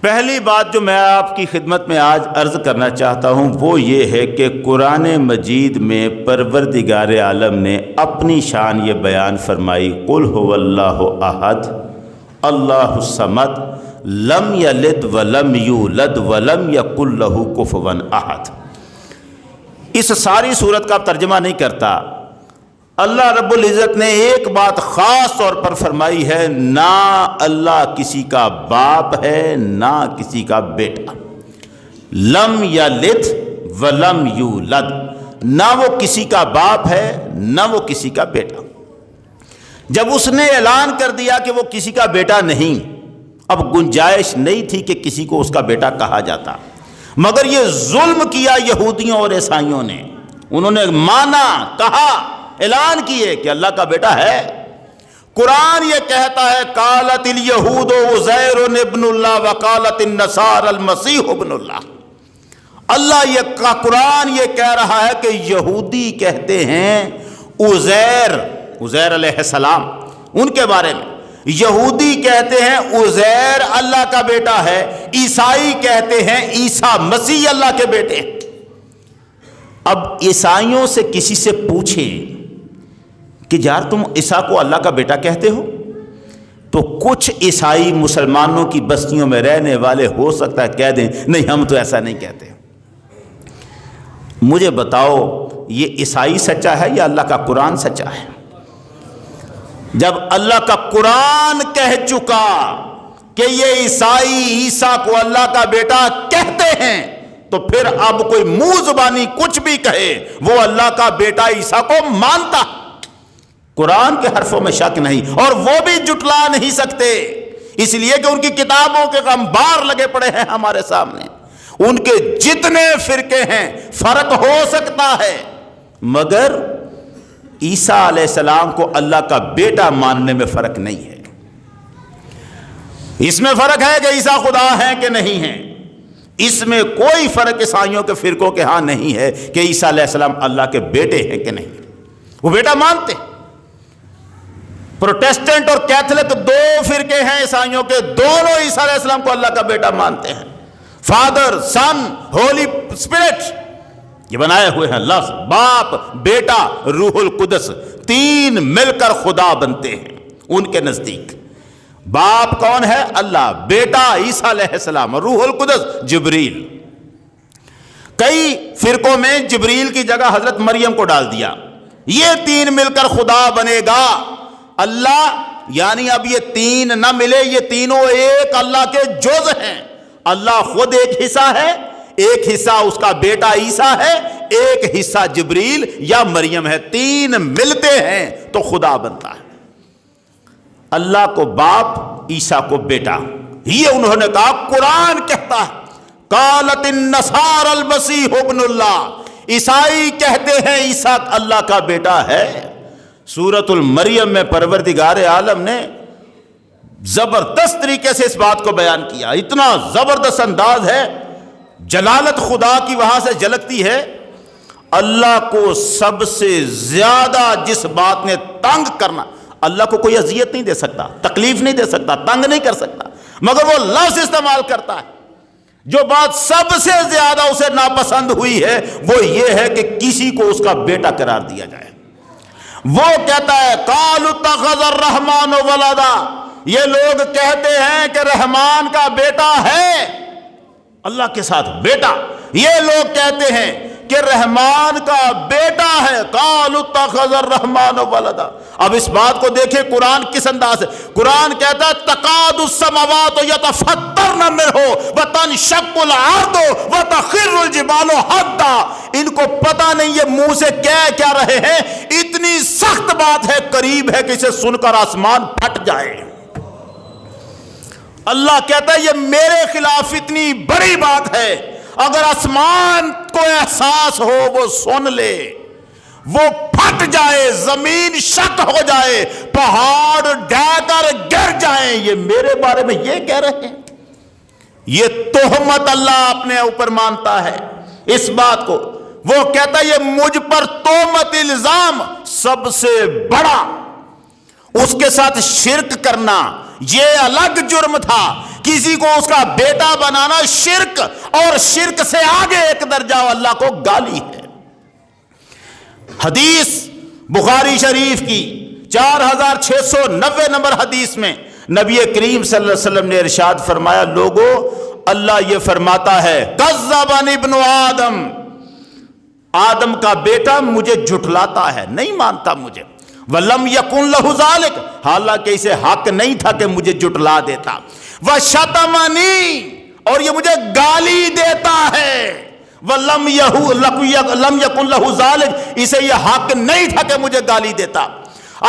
پہلی بات جو میں آپ کی خدمت میں آج عرض کرنا چاہتا ہوں وہ یہ ہے کہ قرآن مجید میں پروردگار عالم نے اپنی شان یہ بیان فرمائی، قل هو اللہ احد اللہ الصمد لم یلد ولم یولد ولم یکن لہ کفوا احد۔ اس ساری صورت کا ترجمہ نہیں کرتا، اللہ رب العزت نے ایک بات خاص طور پر فرمائی ہے، نہ اللہ کسی کا باپ ہے نہ کسی کا بیٹا، لم یلد ولم یولد، نہ وہ کسی کا باپ ہے نہ وہ کسی کا بیٹا۔ جب اس نے اعلان کر دیا کہ وہ کسی کا بیٹا نہیں، اب گنجائش نہیں تھی کہ کسی کو اس کا بیٹا کہا جاتا، مگر یہ ظلم کیا یہودیوں اور عیسائیوں نے، انہوں نے مانا، کہا، اعلان کیے کہ اللہ کا بیٹا ہے۔ قرآن یہ کہتا ہے قالت الیہود عزیر ابن اللہ وقالت النصارى المسیح ابن اللہ۔ اللہ یہ قرآن یہ کہہ رہا ہے کہ یہودی کہتے ہیں عزیر علیہ السلام، ان کے بارے میں یہودی کہتے ہیں عزیر اللہ کا بیٹا ہے، عیسائی کہتے ہیں عیسیٰ مسیح اللہ کے بیٹے ہیں۔ اب عیسائیوں سے کسی سے پوچھیں کہ یار تم عیسیٰ کو اللہ کا بیٹا کہتے ہو، تو کچھ عیسائی مسلمانوں کی بستیوں میں رہنے والے ہو سکتا ہے کہہ دیں نہیں ہم تو ایسا نہیں کہتے۔ مجھے بتاؤ یہ عیسائی سچا ہے یا اللہ کا قرآن سچا ہے؟ جب اللہ کا قرآن کہہ چکا کہ یہ عیسائی عیسیٰ کو اللہ کا بیٹا کہتے ہیں، تو پھر اب کوئی منہ زبانی کچھ بھی کہے وہ اللہ کا بیٹا عیسیٰ کو مانتا، قرآن کے حرفوں میں شک نہیں، اور وہ بھی جھٹلا نہیں سکتے، اس لیے کہ ان کی کتابوں کے انبار لگے پڑے ہیں ہمارے سامنے، ان کے جتنے فرقے ہیں فرق ہو سکتا ہے، مگر عیسیٰ علیہ السلام کو اللہ کا بیٹا ماننے میں فرق نہیں ہے۔ اس میں فرق ہے کہ عیسیٰ خدا ہیں کہ نہیں ہیں، اس میں کوئی فرق عیسائیوں کے فرقوں کے ہاں نہیں ہے کہ عیسیٰ علیہ السلام اللہ کے بیٹے ہیں کہ نہیں، وہ بیٹا مانتے۔ پروٹیسٹنٹ اور کیتھولک دو فرقے ہیں عیسائیوں کے، دونوں عیسیٰ علیہ السلام کو اللہ کا بیٹا مانتے ہیں، فادر سن ہولی اسپرٹ، یہ بنائے ہوئے ہیں لفظ، باپ بیٹا روح القدس، تین مل کر خدا بنتے ہیں ان کے نزدیک۔ باپ کون ہے؟ اللہ، بیٹا عیسیٰ علیہ السلام، اور روح القدس جبریل۔ کئی فرقوں میں جبریل کی جگہ حضرت مریم کو ڈال دیا، یہ تین مل کر خدا بنے گا اللہ، یعنی اب یہ تین نہ ملے، یہ تینوں ایک اللہ کے جز ہیں، اللہ خود ایک حصہ ہے، ایک حصہ اس کا بیٹا عیسیٰ ہے، ایک حصہ جبریل یا مریم ہے، تین ملتے ہیں تو خدا بنتا ہے۔ اللہ کو باپ، عیسیٰ کو بیٹا، یہ انہوں نے کہا، قرآن کہتا ہے قالت النصارى المسیح ابن اللہ، عیسائی کہتے ہیں عیسیٰ اللہ کا بیٹا ہے۔ سورۃ المریم میں پروردگار عالم نے زبردست طریقے سے اس بات کو بیان کیا، اتنا زبردست انداز ہے، جلالت خدا کی وہاں سے جھلکتی ہے۔ اللہ کو سب سے زیادہ جس بات نے تنگ کرنا، اللہ کو کوئی اذیت نہیں دے سکتا، تکلیف نہیں دے سکتا، تنگ نہیں کر سکتا، مگر وہ لفظ استعمال کرتا ہے، جو بات سب سے زیادہ اسے ناپسند ہوئی ہے وہ یہ ہے کہ کسی کو اس کا بیٹا قرار دیا جائے۔ وہ کہتا ہے قالوا اتخذ الرحمن ولدا، یہ لوگ کہتے ہیں کہ رحمان کا بیٹا ہے، اللہ کے ساتھ بیٹا، یہ لوگ کہتے ہیں کہ رحمان کا بیٹا ہے، قالوا اتخذ الرحمن ولدا۔ اب اس بات کو دیکھیں قرآن کس انداز ہے، قرآن کہتا ہے تکاد السماوات یتفطرن منہ وتنشق الارض وتخر الجبال حدا۔ ان کو پتہ نہیں یہ منہ سے کہہ کیا رہے ہیں، اتنی سخت بات ہے، قریب ہے کہ اسے سن کر آسمان پھٹ جائے۔ اللہ کہتا ہے یہ میرے خلاف اتنی بڑی بات ہے، اگر آسمان کو احساس ہو وہ سن لے، وہ پھٹ جائے، زمین شک ہو جائے، پہاڑ ڈھہ کر گر جائیں، یہ میرے بارے میں یہ کہہ رہے ہیں۔ یہ تہمت اللہ اپنے اوپر مانتا ہے اس بات کو، وہ کہتا ہے یہ مجھ پر تہمت الزام سب سے بڑا، اس کے ساتھ شرک کرنا یہ الگ جرم تھا، کسی کو اس کا بیٹا بنانا شرک، اور شرک سے آگے ایک درجہ اللہ کو گالی ہے۔ حدیث بخاری شریف کی 4690 نمبر حدیث میں نبی کریم صلی اللہ علیہ وسلم نے ارشاد فرمایا، لوگو اللہ یہ فرماتا ہے کذبن ابن آدم، آدم کا بیٹا مجھے جھٹلاتا ہے، نہیں مانتا مجھے، وَلَمْ يَكُنْ لَهُ ذَلِكَ، حالانکہ اسے حق نہیں تھا کہ مجھے جھٹلا دیتا، وَشَتَمَنِي، اور یہ مجھے گالی دیتا ہے، وَلَمْ يَكُنْ لَهُ ذَلِكَ، اسے یہ حق نہیں تھا کہ مجھے گالی دیتا۔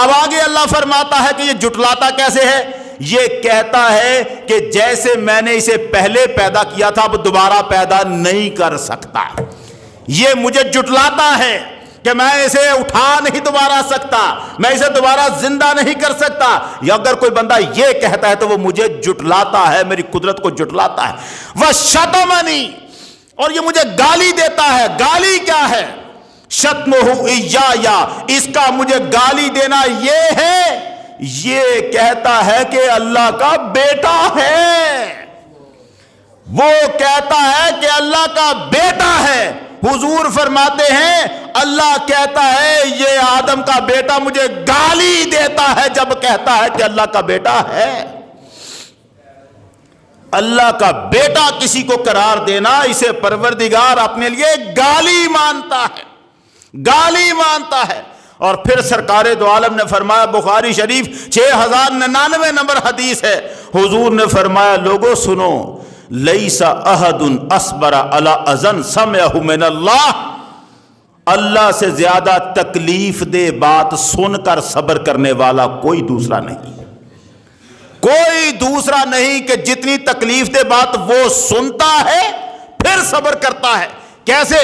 اب آگے اللہ فرماتا ہے کہ یہ جھٹلاتا کیسے ہے؟ یہ کہتا ہے کہ جیسے میں نے اسے پہلے پیدا کیا تھا اب دوبارہ پیدا نہیں کر سکتا، یہ مجھے جھٹلاتا ہے کہ میں اسے اٹھا نہیں دوبارہ سکتا، میں اسے دوبارہ زندہ نہیں کر سکتا۔ یا اگر کوئی بندہ یہ کہتا ہے تو وہ مجھے جھٹلاتا ہے، میری قدرت کو جھٹلاتا ہے۔ وَشَتَمَنِي، اور یہ مجھے گالی دیتا ہے۔ گالی کیا ہے؟ شتمہ ایایا، اس کا مجھے گالی دینا یہ ہے، یہ کہتا ہے کہ اللہ کا بیٹا ہے، وہ کہتا ہے کہ اللہ کا بیٹا ہے۔ حضور فرماتے ہیں اللہ کہتا ہے یہ آدم کا بیٹا مجھے گالی دیتا ہے جب کہتا ہے کہ اللہ کا بیٹا ہے۔ اللہ کا بیٹا کسی کو قرار دینا، اسے پروردگار اپنے لیے گالی مانتا ہے، گالی مانتا ہے۔ اور پھر سرکار دو عالم نے فرمایا، بخاری شریف 6099 نمبر حدیث ہے، حضور نے فرمایا لوگوں سنو، لیس احد اصبر علی اذن سمعہ من اللہ، اللہ سے زیادہ تکلیف دہ بات سن کر صبر کرنے والا کوئی دوسرا نہیں، کوئی دوسرا نہیں کہ جتنی تکلیف دہ بات وہ سنتا ہے پھر صبر کرتا ہے۔ کیسے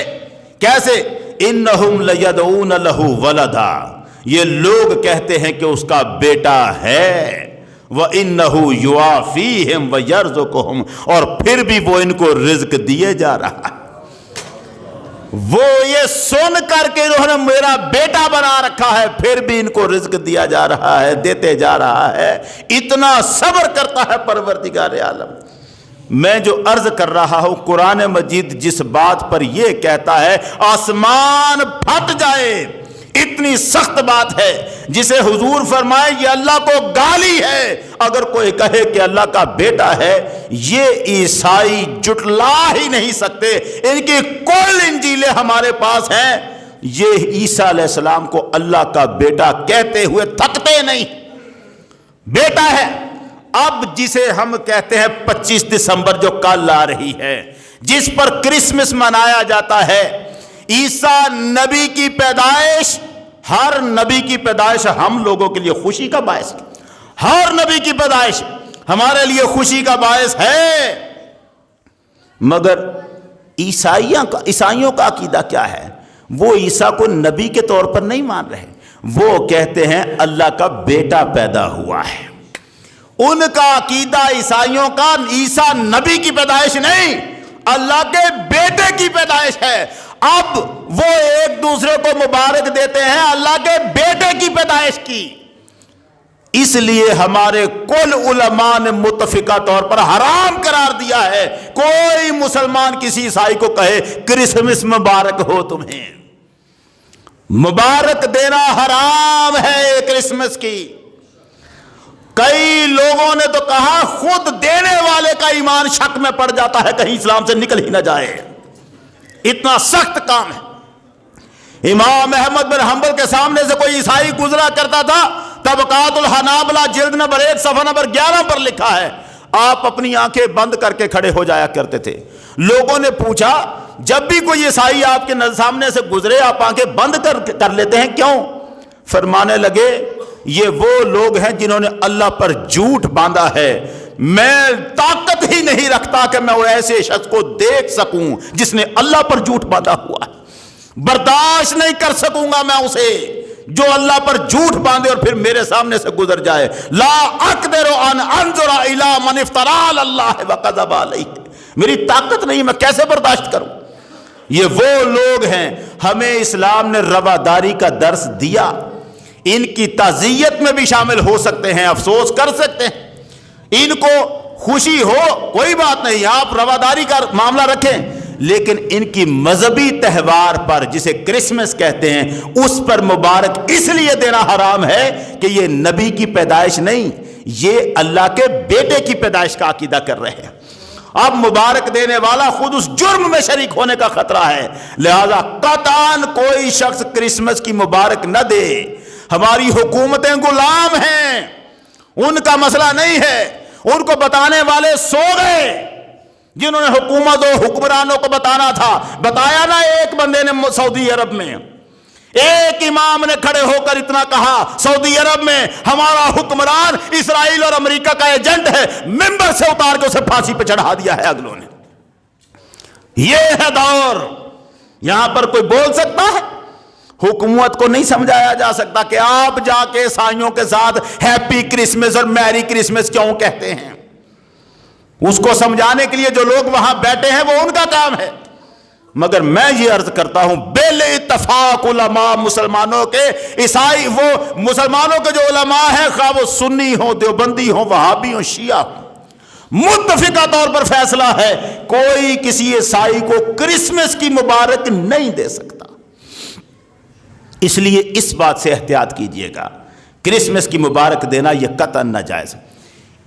کیسے؟ انہم لیدعون لہ ولدا، یہ لوگ کہتے ہیں کہ اس کا بیٹا ہے، وَإِنَّهُ يُوَافِيهِمْ وَيَرْزُقُهُمْ، اور پھر بھی وہ ان کو رزق دیے جا رہا ہے۔ وہ یہ سن کر کے انہوں نے میرا بیٹا بنا رکھا ہے، پھر بھی ان کو رزق دیا جا رہا ہے، دیتے جا رہا ہے۔ اتنا صبر کرتا ہے پروردگار عالم۔ میں جو عرض کر رہا ہوں، قرآن مجید جس بات پر یہ کہتا ہے آسمان پھٹ جائے، اتنی سخت بات ہے، جسے حضور فرمائے یہ اللہ کو گالی ہے اگر کوئی کہے کہ اللہ کا بیٹا ہے، یہ عیسائی جھٹلا ہی نہیں سکتے۔ ان کی کل انجیلیں ہمارے پاس ہیں، یہ عیسیٰ علیہ السلام کو اللہ کا بیٹا کہتے ہوئے تھکتے نہیں، بیٹا ہے۔ اب جسے ہم کہتے ہیں 25 دسمبر جو کل آ رہی ہے، جس پر کرسمس منایا جاتا ہے، عیسیٰ نبی کی پیدائش، ہر نبی کی پیدائش ہم لوگوں کے لیے خوشی کا باعث ہے، ہر نبی کی پیدائش ہمارے لیے خوشی کا باعث ہے۔ مگر عیسائیوں کا عقیدہ کیا ہے؟ وہ عیسیٰ کو نبی کے طور پر نہیں مان رہے، وہ کہتے ہیں اللہ کا بیٹا پیدا ہوا ہے۔ ان کا عقیدہ عیسائیوں کا عیسیٰ نبی کی پیدائش نہیں، اللہ کے بیٹے کی پیدائش ہے۔ اب وہ ایک دوسرے کو مبارک دیتے ہیں اللہ کے بیٹے کی پیدائش کی۔ اس لیے ہمارے کل علماء نے متفقہ طور پر حرام قرار دیا ہے کوئی مسلمان کسی عیسائی کو کہے کرسمس مبارک ہو تمہیں، مبارک دینا حرام ہے کرسمس کی۔ کئی لوگوں نے تو کہا خود دینے والے کا ایمان شک میں پڑ جاتا ہے، کہیں اسلام سے نکل ہی نہ جائے، اتنا سخت کام ہے۔ امام احمد بن حنبل کے سامنے سے کوئی عیسائی گزرا کرتا تھا، طبقات الحنابلہ جلد نمبر 1 صفحہ نمبر 11 پر لکھا ہے، آپ اپنی آنکھیں بند کر کے کھڑے ہو جایا کرتے تھے۔ لوگوں نے پوچھا جب بھی کوئی عیسائی آپ کے سامنے سے گزرے آپ آنکھیں بند کر لیتے ہیں کیوں؟ فرمانے لگے یہ وہ لوگ ہیں جنہوں نے اللہ پر جھوٹ باندھا ہے، میں طاقت ہی نہیں رکھتا کہ میں وہ ایسے شخص کو دیکھ سکوں جس نے اللہ پر جھوٹ باندھا ہوا ہے، برداشت نہیں کر سکوں گا میں اسے جو اللہ پر جھوٹ باندھے اور پھر میرے سامنے سے گزر جائے۔ لا اقدر ان انظر الی من افترى علی اللہ وکذب علیہ، میری طاقت نہیں، میں کیسے برداشت کروں؟ یہ وہ لوگ ہیں، ہمیں اسلام نے رواداری کا درس دیا، ان کی تعزیت میں بھی شامل ہو سکتے ہیں، افسوس کر سکتے ہیں، ان کو خوشی ہو کوئی بات نہیں, آپ رواداری کا معاملہ رکھیں, لیکن ان کی مذہبی تہوار پر جسے کرسمس کہتے ہیں اس پر مبارک اس لیے دینا حرام ہے کہ یہ نبی کی پیدائش نہیں, یہ اللہ کے بیٹے کی پیدائش کا عقیدہ کر رہے ہیں. اب مبارک دینے والا خود اس جرم میں شریک ہونے کا خطرہ ہے, لہذا قطعاً کوئی شخص کرسمس کی مبارک نہ دے. ہماری حکومتیں غلام ہیں, ان کا مسئلہ نہیں ہے, ان کو بتانے والے سو گئے. جنہوں نے حکومت و حکمرانوں کو بتانا تھا, بتایا نا ایک بندے نے سعودی عرب میں, ایک امام نے کھڑے ہو کر اتنا کہا سعودی عرب میں ہمارا حکمران اسرائیل اور امریکہ کا ایجنٹ ہے, ممبر سے اتار کے اسے پھانسی پہ چڑھا دیا ہے اگلوں نے. یہ ہے دور, یہاں پر کوئی بول سکتا ہے؟ حکومت کو نہیں سمجھایا جا سکتا کہ آپ جا کے عیسائیوں کے ساتھ ہیپی کرسمس اور میری کرسمس کیوں کہتے ہیں. اس کو سمجھانے کے لیے جو لوگ وہاں بیٹھے ہیں وہ ان کا کام ہے. مگر میں یہ عرض کرتا ہوں بل اتفاق علماء مسلمانوں کے, عیسائی وہ مسلمانوں کے جو علماء ہیں خواہ وہ سنی ہوں, دیوبندی ہوں, وہابی ہوں, شیعہ ہوں, متفقہ طور پر فیصلہ ہے کوئی کسی عیسائی کو کرسمس کی مبارک نہیں دے سکتا. اس لیے اس بات سے احتیاط کیجئے گا, کرسمس کی مبارک دینا یہ قطعاً ناجائز ہے.